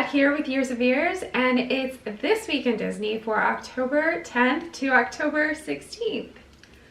back here with Years of Ears, and it's This Week in Disney for October 10th to October 16th.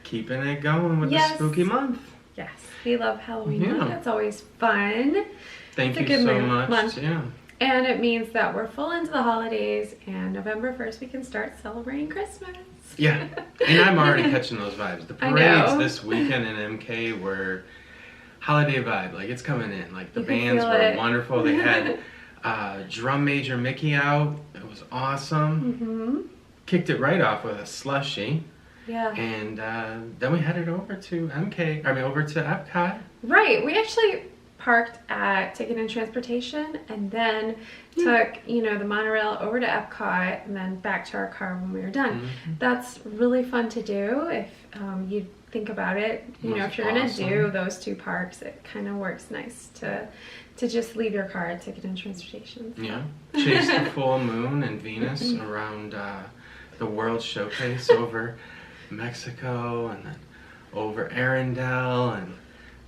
Keeping it going with the spooky month. Yes, we love Halloween month. It's always fun. Thank you so much. Month. Yeah. And it means that we're full into the holidays, and November 1st we can start celebrating Christmas. Yeah, and I'm already catching those vibes. The parades this weekend in MK were holiday vibe. Like, it's coming in. Like, the bands were wonderful. They had Drum Major Mickey out. It was awesome. Kicked it right off with a slushie. Yeah. And then we headed over to over to Epcot. Right. We actually parked at Ticket and Transportation and then took, the monorail over to Epcot and then back to our car when we were done. That's really fun to do if you think about it. If you're going to do those two parks, it kind of works nice to just leave your car at Ticket and Transportation. So. Yeah. Chase the full moon and Venus around the World Showcase over Mexico and then over Arendelle and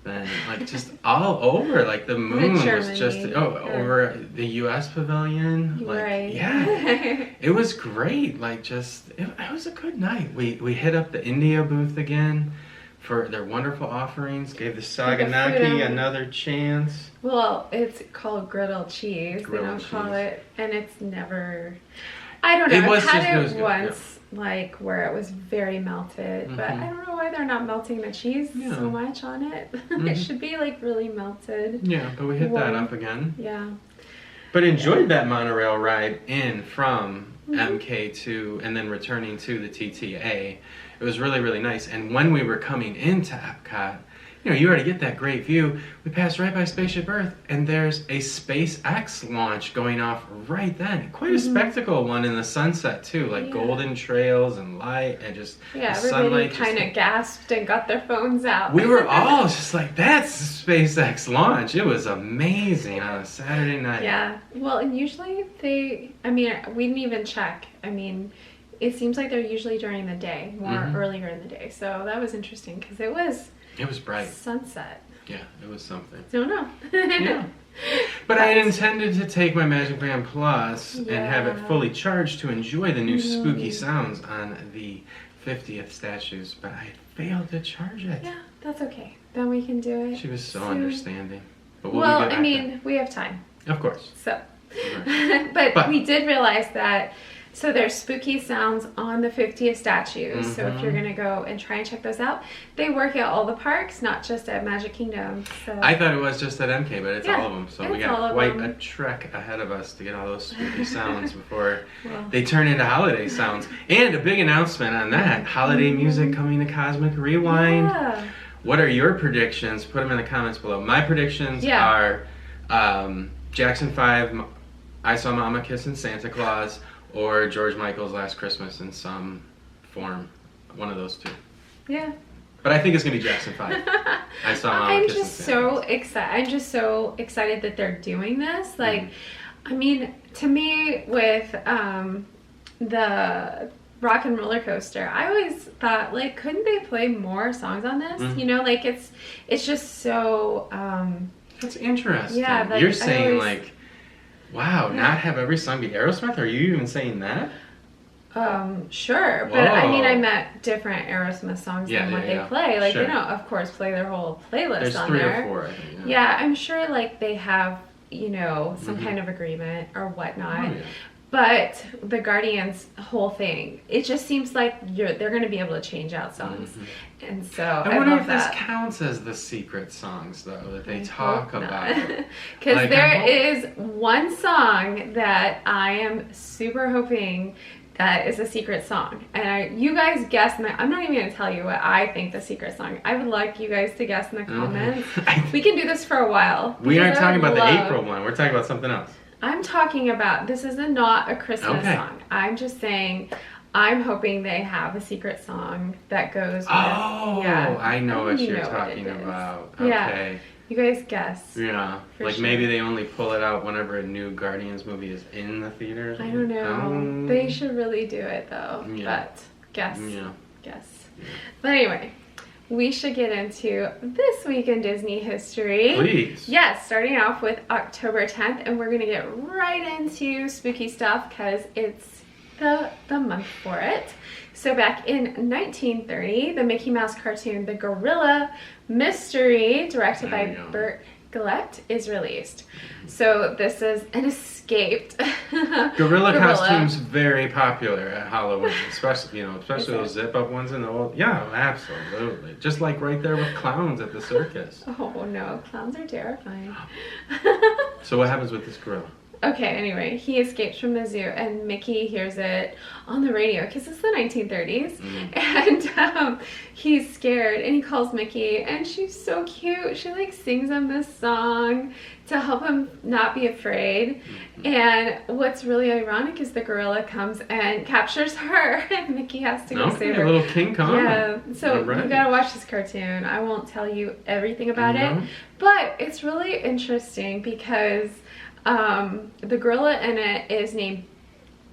then just all over. Like, the moon was just over the U.S. pavilion. Like, yeah, it was great. Like, it was a good night. We hit up the India booth again for their wonderful offerings. Gave the Saganaki another chance. Well, it's called griddle cheese. They don't call it, and it's never. I don't know. I've had it once. Like, where it was very melted, but I don't know why they're not melting the cheese so much on it. It should be like really melted. Yeah, but we hit that up again. Yeah. But enjoyed that monorail ride in from MK2 and then returning to the TTA. It was really, really nice. And when we were coming into Epcot, you already get that great view. We passed right by Spaceship Earth, and there's a SpaceX launch going off right then. Quite a spectacle one in the sunset, too. Like golden trails and light and just everybody kind of gasped and got their phones out. We were all just like, that's the SpaceX launch. It was amazing on a Saturday night. Yeah. Well, and usually we didn't even check. It seems like they're usually during the day, more earlier in the day. So that was interesting because it was bright. Sunset. Yeah, it was something. Don't know. Yeah. But I had intended to take my Magic Band Plus and have it fully charged to enjoy the new spooky sounds on the 50th statues, but I failed to charge it. Yeah, that's okay. Then we can do it. She was so understanding. But we have time. Of course. So. But we did realize that. So there's spooky sounds on the 50th statues. So if you're going to go and try and check those out, they work at all the parks, not just at Magic Kingdom. So. I thought it was just at MK, but it's all of them. So we got quite a trek ahead of us to get all those spooky sounds before they turn into holiday sounds. And a big announcement on that. Holiday music coming to Cosmic Rewind. Yeah. What are your predictions? Put them in the comments below. My predictions are Jackson 5, I Saw Mama Kissing Santa Claus, or George Michael's Last Christmas in some form. One of those two. Yeah. But I think it's going to be Jackson 5. I Saw Mama Kissing Santa. I'm just so excited that they're doing this. Like, to me, with the Rock and Roller Coaster, I always thought, like, couldn't they play more songs on this? It's just so... That's interesting. Yeah, like, you're saying, wow, not have every song be Aerosmith? Are you even saying that? Sure. But I meant different Aerosmith songs than what they play. Like, they don't, of course, play their whole playlist on there. There's 3 or 4, I think. Yeah, I'm sure, they have, some kind of agreement or whatnot. Oh, yeah. But the Guardians' whole thing, it just seems like they're going to be able to change out songs. And so I wonder if this counts as the secret songs, though, that they talk about. Because there is one song that I am super hoping that is a secret song. And you guys guess, I'm not even going to tell you what I think the secret song. I would like you guys to guess in the comments. We can do this for a while. We aren't talking about the April one. We're talking about something else. I'm talking about, this is not a Christmas song. I'm just saying, I'm hoping they have a secret song that goes with... I know what you're talking about. Okay. Yeah. You guys guess. Yeah. Maybe they only pull it out whenever a new Guardians movie is in the theaters. I don't know. They should really do it, though. Yeah. But guess. Yeah. Guess. Yeah. But anyway, we should get into this week in Disney history. Please. Yes, starting off with October 10th, and we're going to get right into spooky stuff because it's the month for it. So back in 1930, the Mickey Mouse cartoon, The Gorilla Mystery, directed by Burt Gillette, is released. So this is an escaped gorilla costumes very popular at Halloween, especially those zip up ones in the old. Yeah, absolutely. Just like right there with clowns at the circus. Oh no, clowns are terrifying. So what happens with this gorilla? Okay, anyway, he escapes from the zoo and Mickey hears it on the radio because it's the 1930s. And he's scared and he calls Mickey and she's so cute. She like sings him this song to help him not be afraid. And what's really ironic is the gorilla comes and captures her and Mickey has to go save her. A little King Kong. Yeah, so you gotta watch this cartoon. I won't tell you everything about it, but it's really interesting because the gorilla in it is named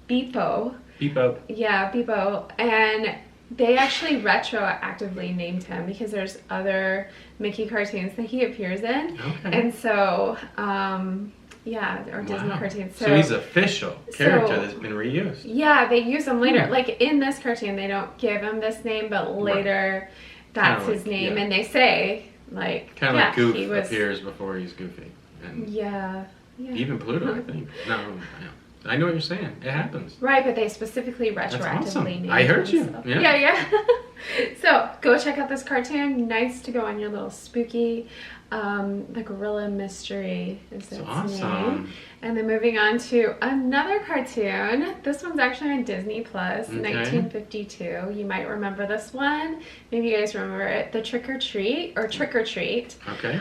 Beepo. Beepo. Yeah, Beepo. And they actually retroactively named him because there's other Mickey cartoons that he appears in. Okay. And so, or Disney cartoons. So he's an official character that's been reused. Yeah, they use him later. Like in this cartoon, they don't give him this name, but later that's his name. And they say, like, kind of like Goof appears before he's Goofy. And yeah. Even Pluto, I think. No, I know what you're saying. It happens. Right, but they specifically retroactively named I heard you. So. Yeah. So go check out this cartoon. Nice to go on your little spooky. The Gorilla Mystery is its name. And then moving on to another cartoon. This one's actually on Disney Plus, 1952. You might remember this one. Maybe you guys remember it. The Trick or Treat. Okay.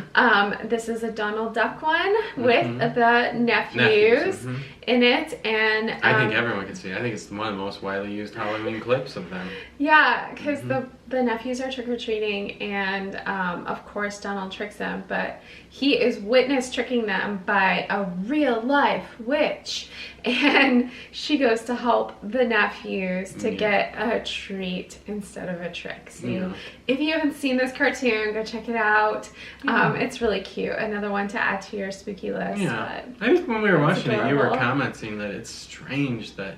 This is a Donald Duck one with the nephews in it. And I think everyone can see it. I think it's one of the most widely used Halloween clips of them. Yeah, because the nephews are trick-or-treating and of course Donald tricks them, but he is witness tricking them by a real-life witch, and she goes to help the nephews to get a treat instead of a trick. So if you haven't seen this cartoon, go check it out. It's really cute. Another one to add to your spooky list. Yeah, I think when we were watching it, you were commenting that it's strange that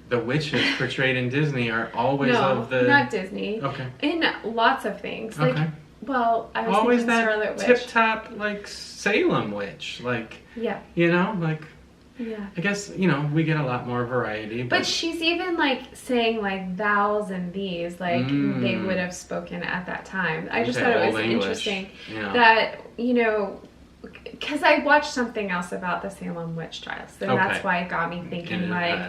the witches portrayed in Disney are always of the... not Disney. Okay. In lots of things. Like, well, I was always thinking that Scarlet Witch. tip-top, like, Salem witch. Like, I guess, we get a lot more variety. But she's even, like, saying, like, thous and these, like, they would have spoken at that time. I just thought it was interesting that, because I watched something else about the Salem witch trials, and that's why it got me thinking, like,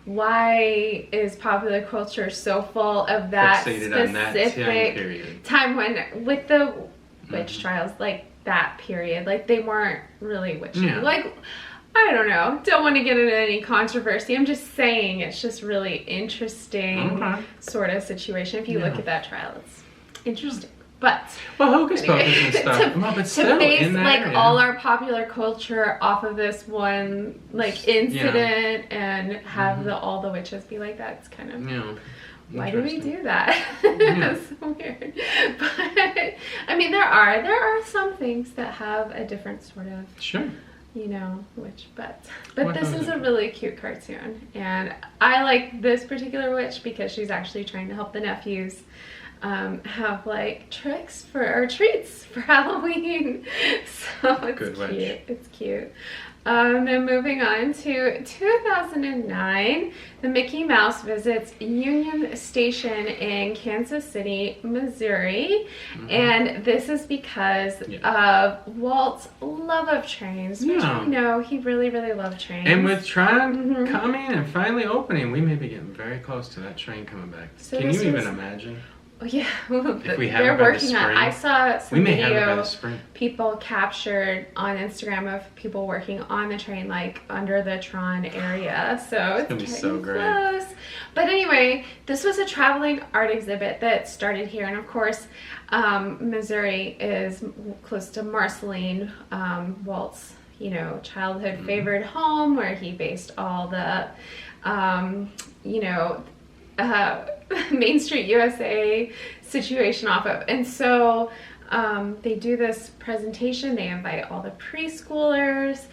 why is popular culture so full of that specific time when, with the witch trials, like, that period, like, they weren't really witches. Like, I don't know, don't want to get into any controversy. I'm just saying it's just really interesting sort of situation. If you look at that trial, it's interesting. But Hocus Pocus and stuff. To base like all our popular culture off of this one like incident and have all the witches be like that, it's kind of why do we do that? It's so weird. But I mean, there are some things that have a different sort of witch, but this is a really cute cartoon, and I like this particular witch because she's actually trying to help the nephews have like treats for Halloween. So it's cute. Witch. It's cute. Then moving on to 2009, the Mickey Mouse visits Union Station in Kansas City, Missouri, and this is because of Walt's love of trains, which we know he really, really loved trains. And with Tron coming and finally opening, we may be getting very close to that train coming back. So can you even imagine? Yeah, if we have they're working on. I saw some video spring. People captured on Instagram of people working on the train, like under the Tron area. So it's gonna be so great. Close. But anyway, this was a traveling art exhibit that started here, and of course, Missouri is close to Marceline, Walt's childhood favored home, where he based all the Main Street USA situation off of. And so they do this presentation. They invite all the preschoolers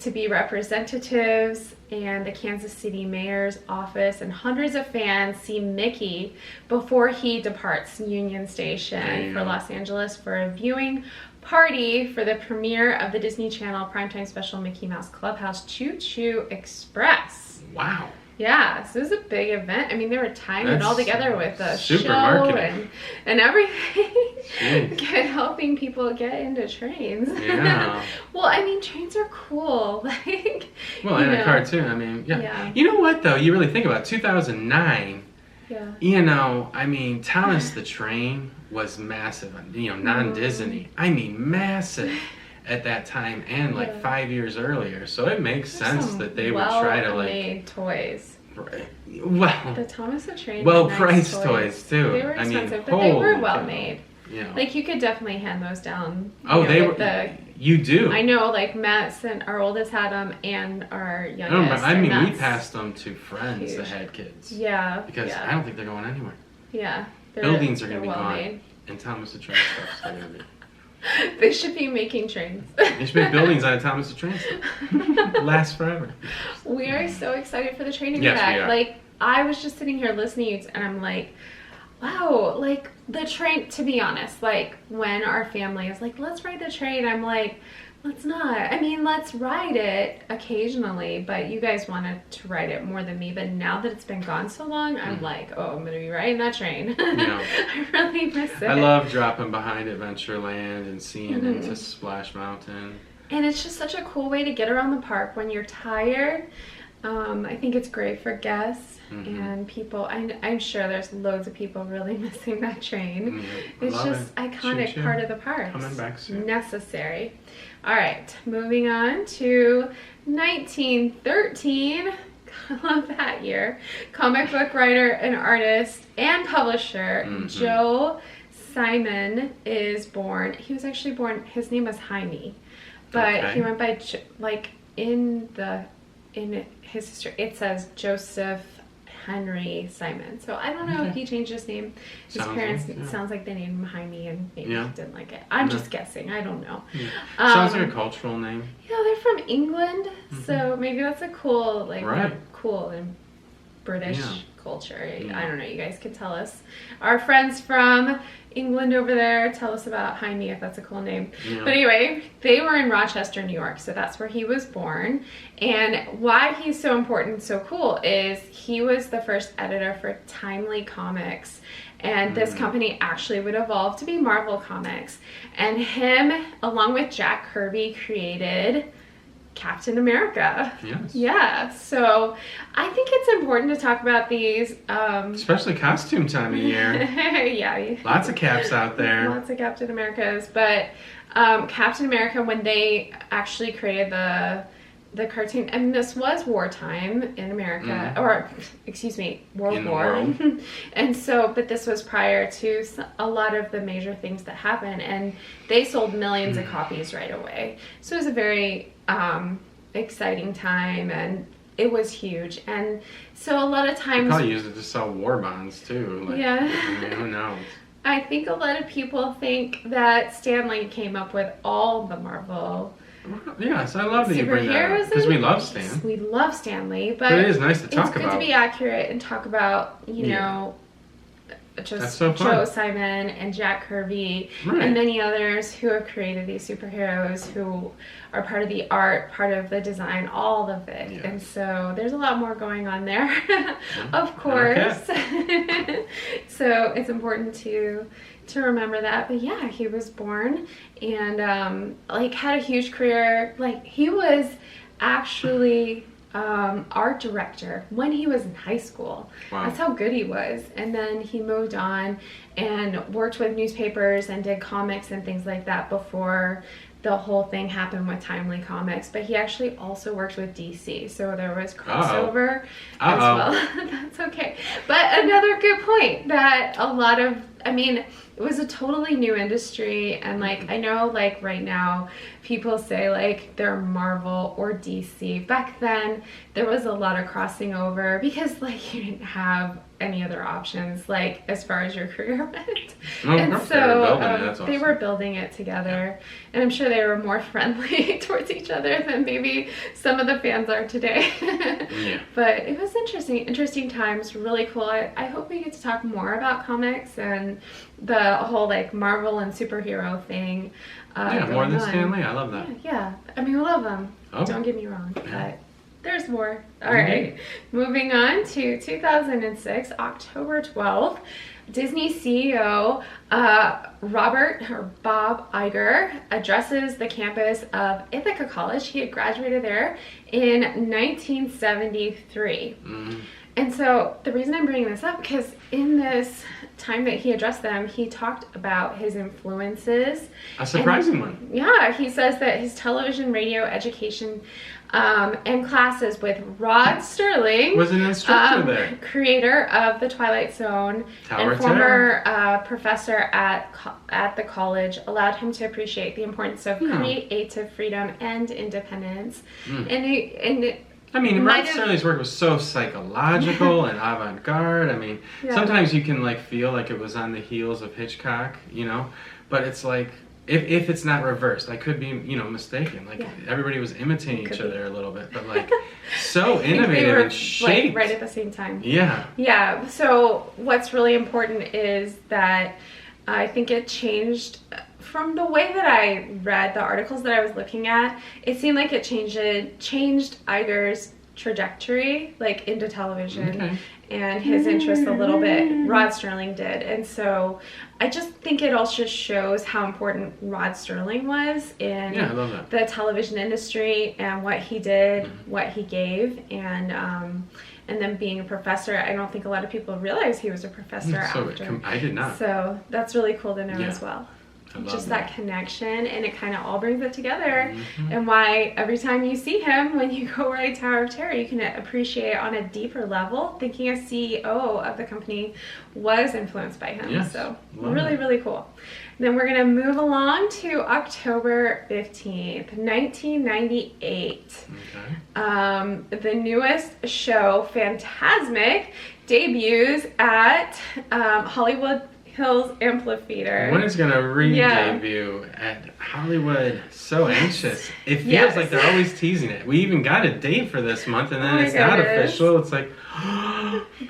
to be representatives, and the Kansas City mayor's office and hundreds of fans see Mickey before he departs Union Station for Los Angeles for a viewing party for the premiere of the Disney Channel primetime special Mickey Mouse Clubhouse Choo Choo Express. Wow. Yeah, so it was a big event. I mean, they were tying it all together with a super show marketing. and everything, helping people get into trains. Yeah. Well, I mean, trains are cool. Like, well, and a cartoon. I mean, yeah. You know what, though? You really think about it, 2009. Yeah. You know, I mean, Thomas the Train was massive. You know, non-Disney. I mean, massive at that time, and like 5 years earlier. So it makes sense that they would try to like made toys. Right. Well, the Thomas the Train. Well-priced toys too. They were expensive, but holy they were well made. Yeah. Like you could definitely hand those down. Oh, they were. You do. I know, like Matt and our oldest had them, and our youngest. I mean, we passed them to friends that had kids. Yeah. Because I don't think they're going anywhere. Yeah. Buildings are going to be well gone, made. and Thomas the Train stuff's going to be. They should be making trains. They should make buildings out of Thomas the Train stuff. Last forever. We are so excited for the train to be back. We are. Like, I was just sitting here listening, and I'm like, wow, like, the train, to be honest, like, when our family is like, let's ride the train, I'm like, let's not. I mean, let's ride it occasionally, but you guys wanted to ride it more than me. But now that it's been gone so long, I'm like, oh, I'm going to be riding that train. Yeah. I really miss it. I love dropping behind Adventureland and seeing into Splash Mountain. And it's just such a cool way to get around the park when you're tired. I think it's great for guests and people. I'm sure there's loads of people really missing that train. It's just iconic part of the park. Coming back soon. Necessary. All right, moving on to 1913. I love that year. Comic book writer and artist and publisher Joe Simon is born. He was actually born, his name was Hymie, but he went by, like, in his history, it says Joseph Henry Simon. So I don't know if he changed his name. His parents sounds like they named him Hymie, and maybe he didn't like it. I'm just guessing. I don't know. Sounds like a cultural name. Yeah, they're from England, so maybe that's a cool, like, cool and British culture. I don't know. You guys could tell us. Our friends from England over there, tell us about Hymie if that's a cool name. But anyway, they were in Rochester, New York, so that's where he was born. And why he's so important and so cool is he was the first editor for Timely Comics. And this company actually would evolve to be Marvel Comics. And him, along with Jack Kirby, created Captain America. Yes. Yeah, so I think it's important to talk about these. Especially costume time of year. Yeah. Lots of caps out there. Lots of Captain Americas. But Captain America, when they actually created the cartoon, I mean, this was wartime in America, or excuse me, World War. And so, but this was prior to a lot of the major things that happened, and they sold millions of copies right away. So it was a very exciting time, and it was huge. And so a lot of times, they probably used it to sell war bonds too. Like, I mean, who knows? I think a lot of people think that Stan Lee came up with all the Marvel. Yes, I love that you bring that up, because we love Stan. We love Stan Lee, but it is nice to talk about. It's good to be accurate and talk about, you know, just Joe Simon and Jack Kirby and many others who have created these superheroes, who are part of the art, part of the design, all of it. And so there's a lot more going on there, of course. So it's important to remember that. But yeah, he was born and like had a huge career. Like, he was actually art director when he was in high school. That's how good he was. And then he moved on and worked with newspapers and did comics and things like that before the whole thing happened with Timely Comics. But he actually also worked with DC, so there was crossover as well. That's okay. But another good point, that a lot of, I mean, it was a totally new industry, and like, I know, like, right now people say like they're Marvel or DC. Back then there was a lot of crossing over, because like you didn't have any other options, like as far as your career went. Oh, And they so were building it. That's they awesome. were building it together, and I'm sure they were more friendly towards each other than maybe some of the fans are today. Yeah. But it was interesting times, really cool. I hope we get to talk more about comics and the whole like Marvel and superhero thing. Yeah, more than going on. Stan Lee. I love that. Yeah, I mean, we love them. Oh. Don't get me wrong, Yeah. but there's more. All right, moving on to 2006, October 12th. Disney CEO Bob Iger addresses the campus of Ithaca College. He had graduated there in 1973. And so the reason I'm bringing this up, because in this time that he addressed them, he talked about his influences. A surprising one. Yeah, he says that his television, radio, education, and classes with Rod Serling Was an instructor there. creator of The Twilight Zone Tower and former professor at the college, allowed him to appreciate the importance of creative freedom and independence. I mean, might Rod have- Serling's work was so psychological and avant-garde. I mean, Yeah. sometimes you can like feel like it was on the heels of Hitchcock, you know? But it's like, if it's not reversed, I could be, you know, mistaken. Like, everybody was imitating each other a little bit, but like, so innovative and shaped. Like, right at the same time. Yeah. Yeah, so what's really important is that I think it changed from the way that I read the articles that I was looking at. It seemed like it changed Iger's trajectory, like into television, and his interest a little bit. Rod Serling did, and so I just think it also shows how important Rod Serling was in I love that. the television industry and what he did, what he gave, and then being a professor. I don't think a lot of people realize he was a professor after. I did not. So that's really cool to know as well. I love Just that connection, and it kind of all brings it together. And why every time you see him, when you go ride Tower of Terror, you can appreciate on a deeper level, thinking a CEO of the company was influenced by him. Yes, So love really, that. really cool. Then we're going to move along to October 15th, 1998. The newest show, Fantasmic, debuts at Hollywood Hills Amphitheater. When it's gonna re-debut at Hollywood? So anxious. It feels like they're always teasing it. We even got a date for this month, and then it's not official. It's like,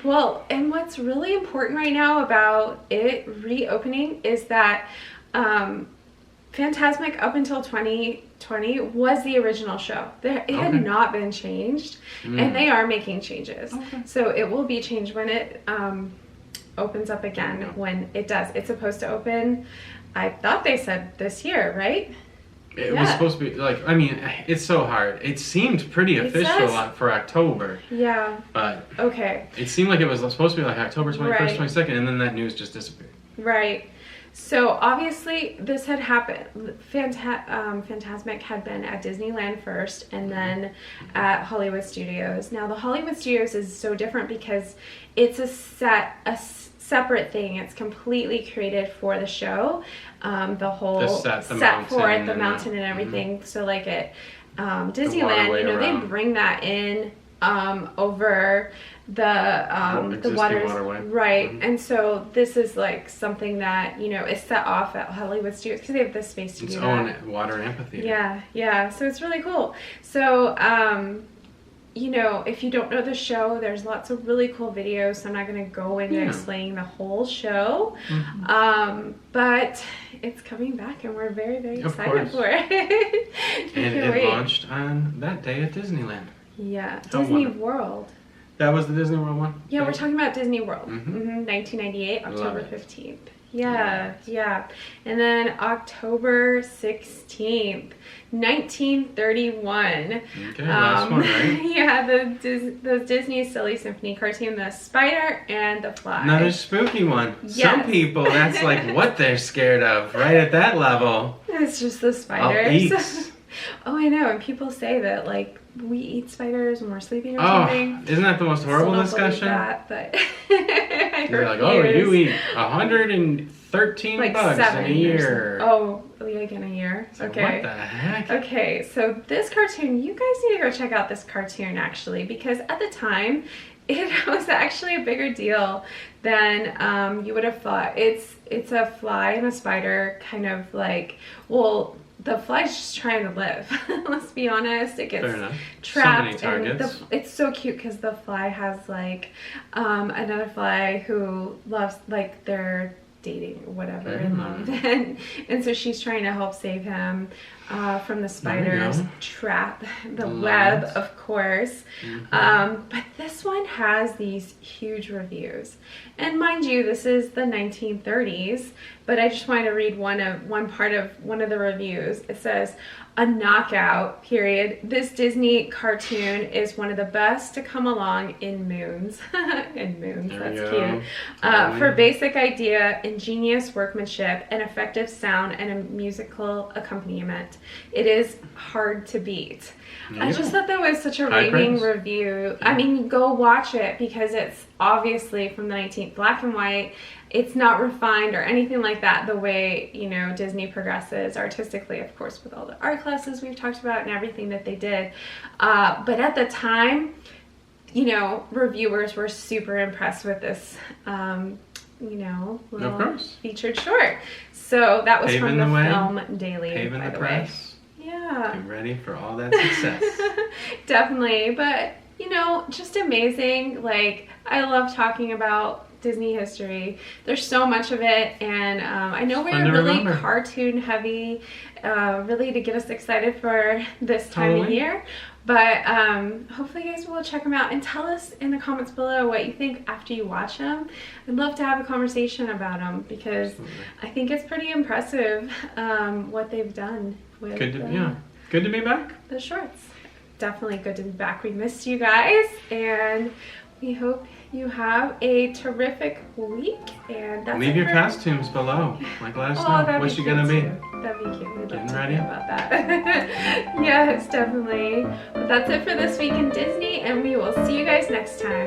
well, and what's really important right now about it reopening is that Fantasmic up until 2020 was the original show. It had not been changed, and they are making changes. So it will be changed when it opens up again, when it does. It's supposed to open, I thought they said this year, right? It was supposed to be, like, I mean, it's so hard. It seemed pretty official for October. Yeah. But okay. It seemed like it was supposed to be like October 21st, Right. 22nd, and then that news just disappeared. Right. So obviously this had happened. Fantasmic had been at Disneyland first, and then at Hollywood Studios. Now the Hollywood Studios is so different because it's a separate thing. It's completely created for the show. The whole set for it, the mountain and everything. So like at Disneyland, you know, they bring that in over the waters, right? And so this is like something that, you know, is set off at Hollywood Studios because they have the space to do that. Its own water amphitheater. Yeah. So it's really cool. So you know, if you don't know the show, there's lots of really cool videos. So I'm not going to go into explaining the whole show, but it's coming back, and we're very, very excited for it. And it launched on that day at Disneyland. Yeah, Disney World. That was the Disney World one? Yeah, we're talking about Disney World. 1998, October 15th. Yeah. And then October 16th, 1931. Okay, last one, right? Yeah, the Disney Silly Symphony cartoon, The Spider and the Fly. Another spooky one. Yes. Some people, that's like what they're scared of, right at that level. It's just the spiders. Oh, I know. And people say that, like, we eat spiders when we're sleeping or something. Isn't that the most horrible discussion? That, but They're like, oh, you eat 113 like bugs in a year. Like in a year. So okay. What the heck? Okay, so this cartoon, you guys need to go check out this cartoon actually, because at the time It was actually a bigger deal than you would have thought. It's a fly and a spider, kind of like, well, the fly's just trying to live. Let's be honest. It gets trapped. So many targets. It's so cute because the fly has like another fly who loves, like, they're dating or whatever, in love, and so she's trying to help save him from the spider's trap, the web, of course. But this one has these huge reviews, and mind you, this is the 1930s, but I just wanted to read one part of one of the reviews. It says, "A knockout, period. This Disney cartoon is one of the best to come along in moons." In moons, that's cute. For basic idea, ingenious workmanship, and effective sound and a musical accompaniment. It is hard to beat. I just thought that was such a raving review. I mean, go watch it because it's obviously from the 19th, black and white. It's not refined or anything like that, the way, you know, Disney progresses artistically, of course, with all the art classes we've talked about and everything that they did. But at the time, you know, reviewers were super impressed with this, you know, little featured short. So that was from the Film Daily, by the way. Yeah. Get ready for all that success. Definitely. But, you know, just amazing. Like, I love talking about Disney history. There's so much of it, and I know we're really cartoon heavy, really to get us excited for this time of year. But hopefully you guys will check them out and tell us in the comments below what you think after you watch them. I'd love to have a conversation about them because I think it's pretty impressive what they've done with good to be back. The shorts. Definitely good to be back. We missed you guys, and we hope you have a terrific week. And that's leave your costumes below. Like, let us know what you're gonna be. That'd be cute. We'd love to ready hear about that. Yes, definitely. But that's it for this week in Disney, and we will see you guys next time.